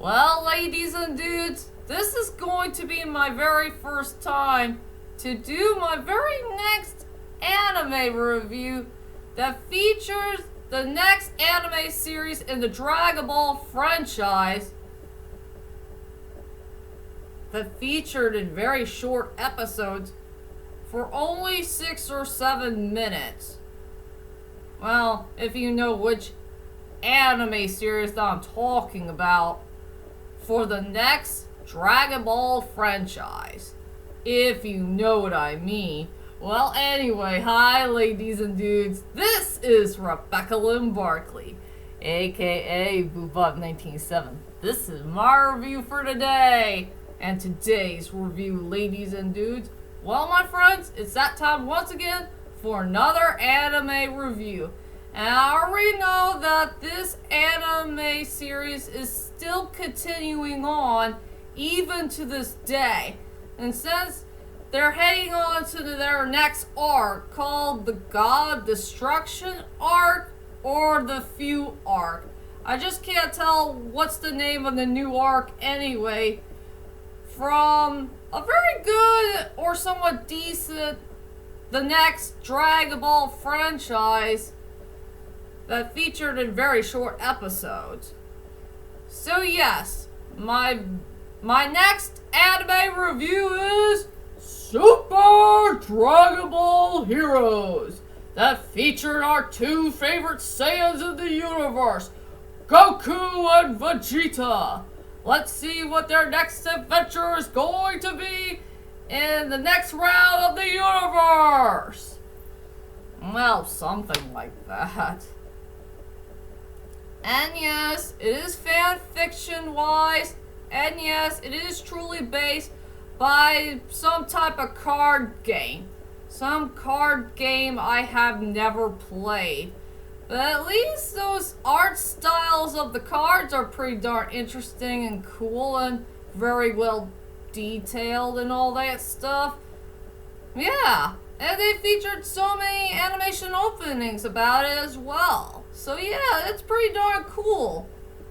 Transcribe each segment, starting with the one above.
Well, ladies and dudes, this is going to be my very first time to do my very next anime review that features the next anime series in the Dragon Ball franchise that featured in very short episodes for only 6 or 7 minutes. Well, if you know which anime series that I'm talking about for the next Dragon Ball franchise. If you know what I mean. Well, anyway, hi ladies and dudes. This is Rebecca Lynn Barkley, aka Boobot197. This is my review for today. And today's review, ladies and dudes, well, my friends, it's that time once again for another anime review. And I already know that this anime series is still continuing on even to this day. And since they're heading on to their next arc called the God Destruction arc or the Few arc. I just can't tell what's the name of the new arc anyway. From a very good or somewhat decent the next Dragon Ball franchise that featured in very short episodes. So yes, my next anime review is Super Dragonball Heroes that featured our two favorite Saiyans in the universe, Goku and Vegeta. Let's see what their next adventure is going to be in the next round of the universe. Well, something like that. And yes, it is fan fiction wise, and yes, it is truly based by some type of card game. Some card game I have never played. But at least those art styles of the cards are pretty darn interesting and cool and very well detailed and all that stuff. Yeah, and they featured so many animation openings about it as well. So yeah, it's pretty darn cool.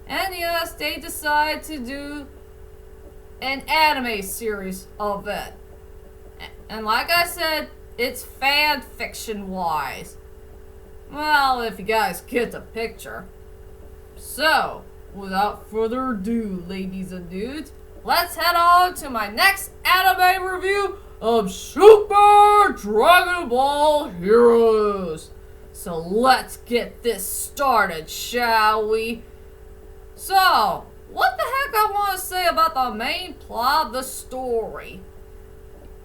And yes, they decided to do an anime series of it. And like I said, it's fan fiction wise. Well, if you guys get the picture. So, without further ado, ladies and dudes, let's head on to my next anime review of Super Dragon Ball Heroes. So let's get this started, shall we? So, what the heck I want to say about the main plot of the story?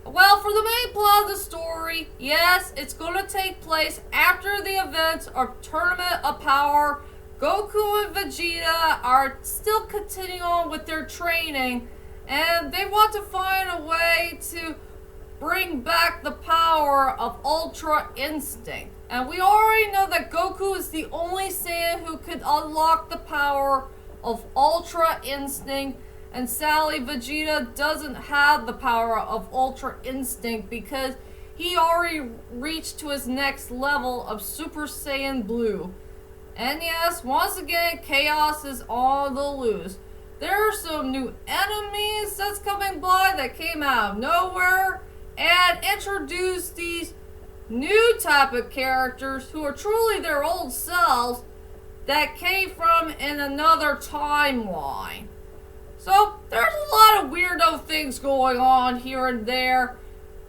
Well, for the main plot of the story, yes, it's going to take place after the events of Tournament of Power. Goku and Vegeta are still continuing on with their training, and they want to find a way to bring back the power of Ultra Instinct. And we already know that Goku is the only Saiyan who could unlock the power of Ultra Instinct, and sadly Vegeta doesn't have the power of Ultra Instinct because he already reached to his next level of Super Saiyan Blue. And yes, once again, chaos is on the loose. There are some new enemies that's coming by that came out of nowhere and introduced these new type of characters who are truly their old selves that came from in another timeline. So there's a lot of weirdo things going on here and there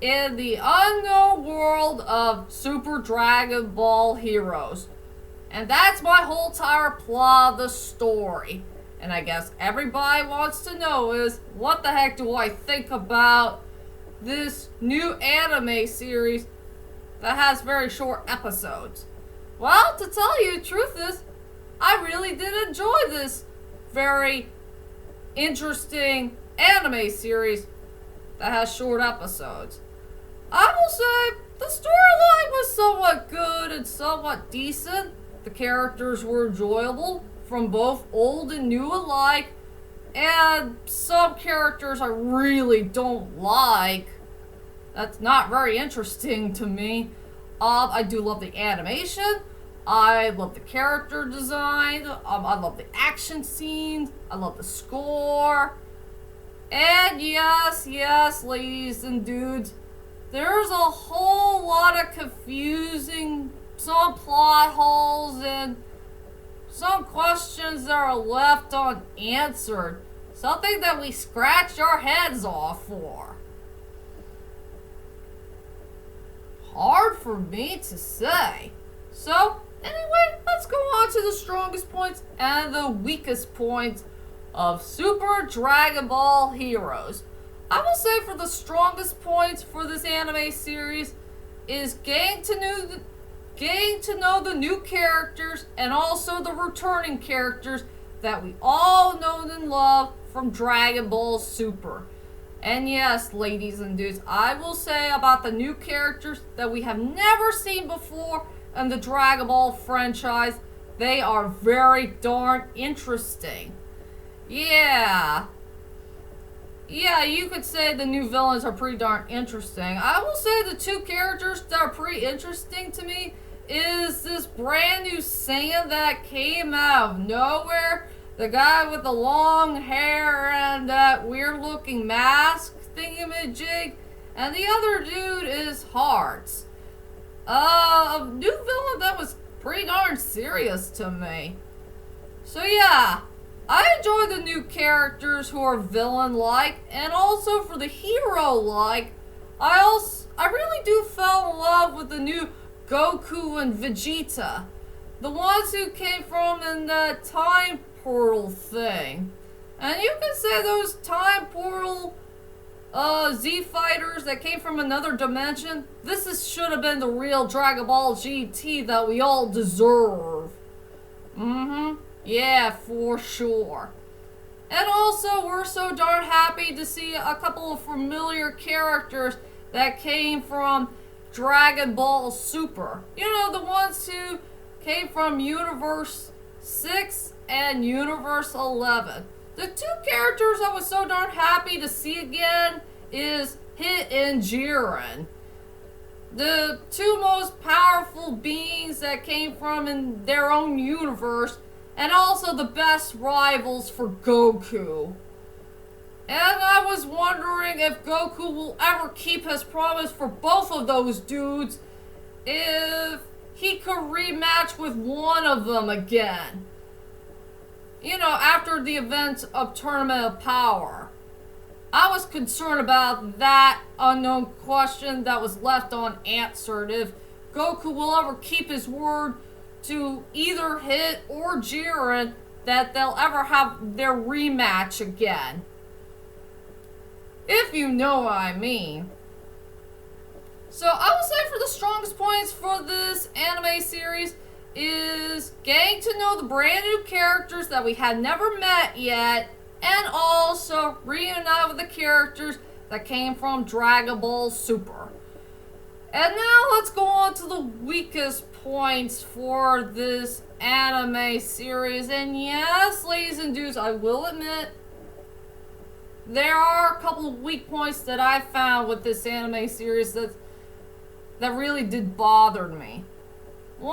in the unknown world of Super Dragon Ball Heroes. And that's my whole entire plot of the story. And I guess everybody wants to know is, what the heck do I think about this new anime series that has very short episodes? Well, to tell you the truth is, I really did enjoy this very interesting anime series that has short episodes. I will say the storyline was somewhat good and somewhat decent. The characters were enjoyable from both old and new alike, and some characters I really don't like. That's not very interesting to me. I do love the animation. I love the character design. I love the action scenes. I love the score. And yes, ladies and dudes, there's a whole lot of confusing, some plot holes and some questions that are left unanswered. Something that we scratch our heads off for. Hard for me to say. So, anyway, let's go on to the strongest points and the weakest points of Super Dragonball Heroes. I will say for the strongest points for this anime series is getting to know the new characters and also the returning characters that we all know and love from Dragon Ball Super. And yes, ladies and dudes, I will say about the new characters that we have never seen before in the Dragon Ball franchise, they are very darn interesting. Yeah, you could say the new villains are pretty darn interesting. I will say the two characters that are pretty interesting to me is this brand new Saiyan that came out of nowhere. The guy with the long hair and that weird looking mask thingamajig. And the other dude is Hearts. A new villain that was pretty darn serious to me. So yeah, I enjoy the new characters who are villain-like, and also for the hero-like, I really do fall in love with the new Goku and Vegeta. The ones who came from in the time portal thing. And you can say those time portal Z fighters that came from another dimension, should have been the real Dragon Ball GT that we all deserve. Yeah, for sure. And also, we're so darn happy to see a couple of familiar characters that came from Dragon Ball Super. You know, the ones who came from Universe 6 and Universe 11. The two characters I was so darn happy to see again is Hit and Jiren. The two most powerful beings that came from in their own universe, and also the best rivals for Goku. And I was wondering if Goku will ever keep his promise for both of those dudes, if he could rematch with one of them again. You know, after the events of Tournament of Power. I was concerned about that unknown question that was left unanswered, if Goku will ever keep his word to either Hit or Jiren that they'll ever have their rematch again. If you know what I mean. So I will say for the strongest points for this anime series is getting to know the brand new characters that we had never met yet, and also reunite with the characters that came from Dragon Ball Super. And now let's go on to the weakest points for this anime series. And yes, ladies and dudes, I will admit there are a couple of weak points that I found with this anime series that really did bother me. One,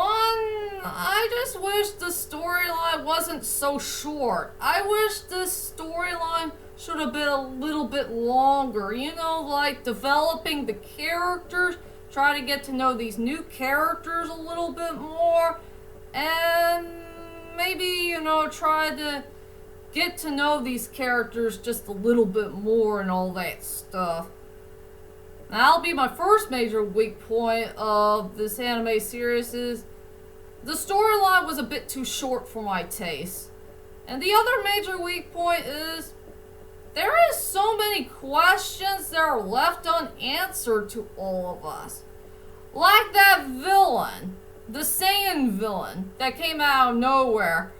I just wish the storyline wasn't so short. I wish this storyline should have been a little bit longer. You know, like developing the characters, try to get to know these new characters a little bit more, and maybe, you know, try to get to know these characters just a little bit more and all that stuff. Now, that'll be my first major weak point of this anime series is the storyline was a bit too short for my taste. And the other major weak point is there is so many questions that are left unanswered to all of us. Like that villain, the Saiyan villain that came out of nowhere.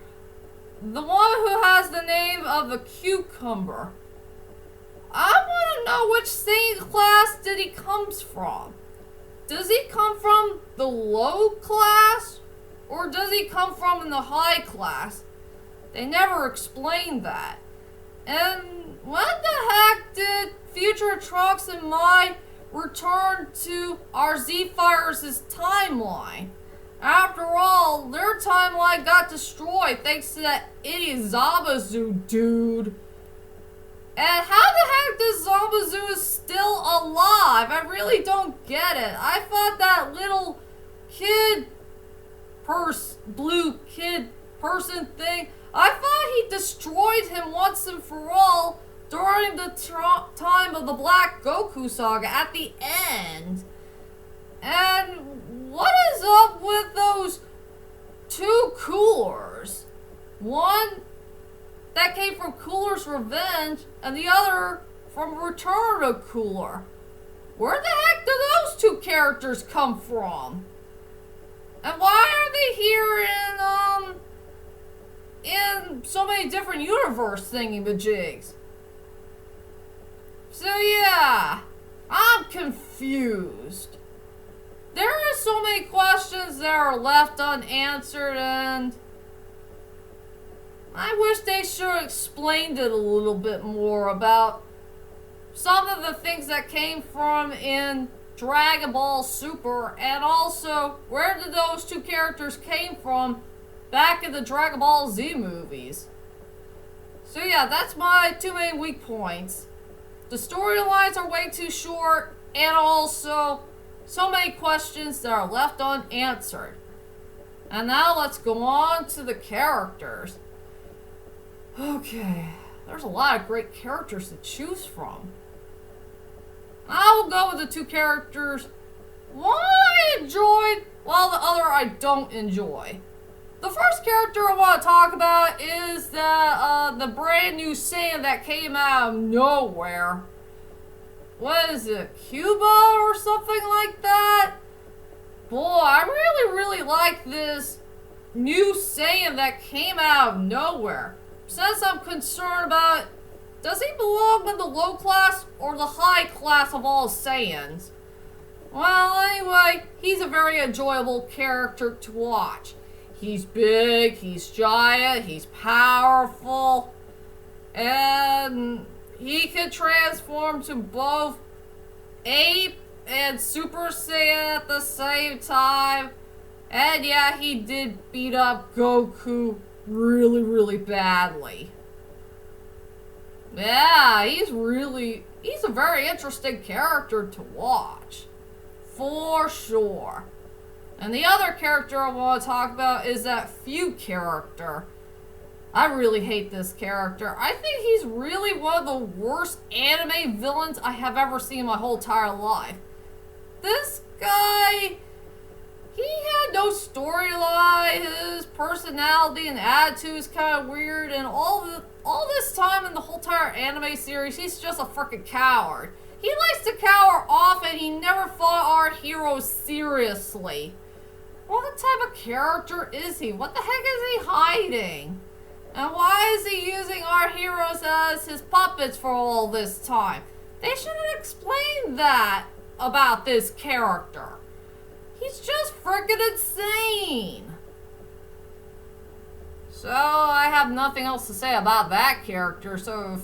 The one who has the name of a cucumber. I want to know which Saiyan class did he comes from. Does he come from the low class? Or does he come from in the high class? They never explained that. And when the heck did future Trunks and Mai return to our Z-Fighters' timeline? After all, their timeline got destroyed thanks to that idiot Zamazu dude. And how the heck does Zamazu is still alive? I really don't get it. I thought that little kid blue kid person thing, I thought he destroyed him once and for all during the time of the Black Goku Saga at the end. And what is up with those two coolers? One that came from Cooler's Revenge, and the other from Return of Cooler. Where the heck do those two characters come from? And why are they here in so many different universe thingy-majigs? So yeah, I'm confused. There are so many questions that are left unanswered, and I wish they should have explained it a little bit more about some of the things that came from in Dragon Ball Super, and also where did those two characters came from back in the Dragon Ball Z movies. So yeah, that's my two main weak points. The storylines are way too short, and also so many questions that are left unanswered. And now let's go on to the characters. Okay, there's a lot of great characters to choose from. I will go with the two characters one I enjoyed, while the other I don't enjoy. The first character I want to talk about is the brand new Saiyan that came out of nowhere. What is it, Cuba or something like that? Boy, I really like this new Saiyan that came out of nowhere. Since I'm concerned about, does he belong in the low class or the high class of all Saiyans? Well, anyway, he's a very enjoyable character to watch. He's big, he's giant, he's powerful, and he can transform to both Ape and Super Saiyan at the same time. And yeah, he did beat up Goku really badly. Yeah, he's a very interesting character to watch. For sure. And the other character I want to talk about is that Few character. I really hate this character. I think he's really one of the worst anime villains I have ever seen in my whole entire life. This guy, he had no storyline. His personality and attitude is kind of weird, and all this time in the whole entire anime series, he's just a freaking coward. He likes to cower off, and he never fought our heroes seriously. What type of character is he? What the heck is he hiding? And why is he using our heroes as his puppets for all this time? They should have explained that about this character. He's just freaking insane. So I have nothing else to say about that character. So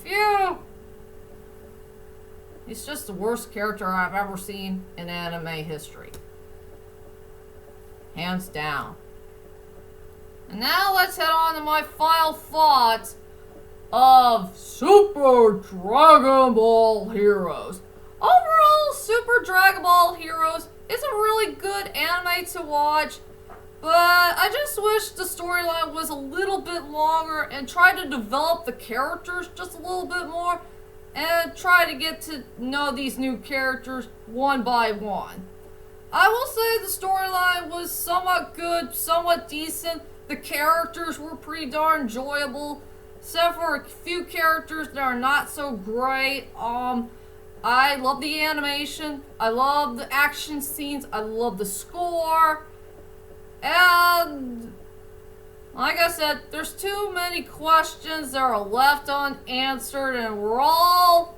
he's just the worst character I've ever seen in anime history. Hands down. And now let's head on to my final thoughts of Super Dragonball Heroes. Overall, Super Dragonball Heroes is a really good anime to watch, but I just wish the storyline was a little bit longer and try to develop the characters just a little bit more and try to get to know these new characters one by one. I will say the storyline was somewhat good, somewhat decent. The characters were pretty darn enjoyable, except for a few characters that are not so great. I love the animation, I love the action scenes, I love the score, and like I said, there's too many questions that are left unanswered, and we're all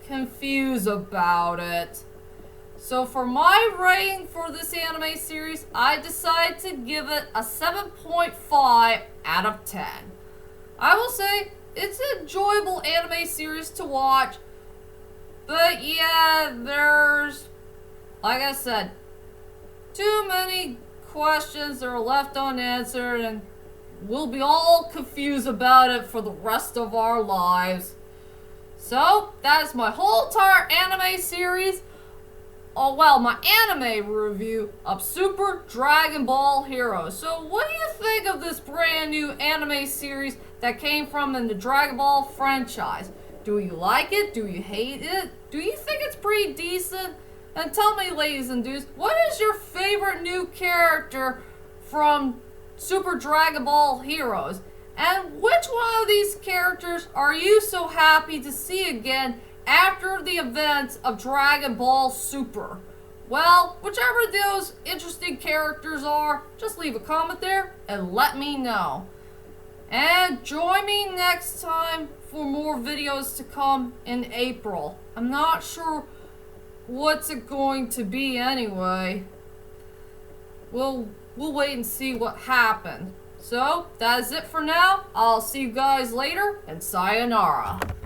confused about it. So for my rating for this anime series, I decided to give it a 7.5 out of 10. I will say, it's an enjoyable anime series to watch, but yeah, there's, like I said, too many questions that are left unanswered, and we'll be all confused about it for the rest of our lives. So, that's my whole entire anime series. Oh, well, my anime review of Super Dragonball Heroes. So, what do you think of this brand new anime series that came from in the Dragon Ball franchise? Do you like it? Do you hate it? Do you think it's pretty decent? And tell me, ladies and dudes, what is your favorite new character from Super Dragonball Heroes? And which one of these characters are you so happy to see again after the events of Dragon Ball Super? Well, whichever those interesting characters are, just leave a comment there and let me know. And join me next time for more videos to come in April. I'm not sure what's it going to be anyway. We'll wait and see what happened. So, that is it for now. I'll see you guys later, and sayonara.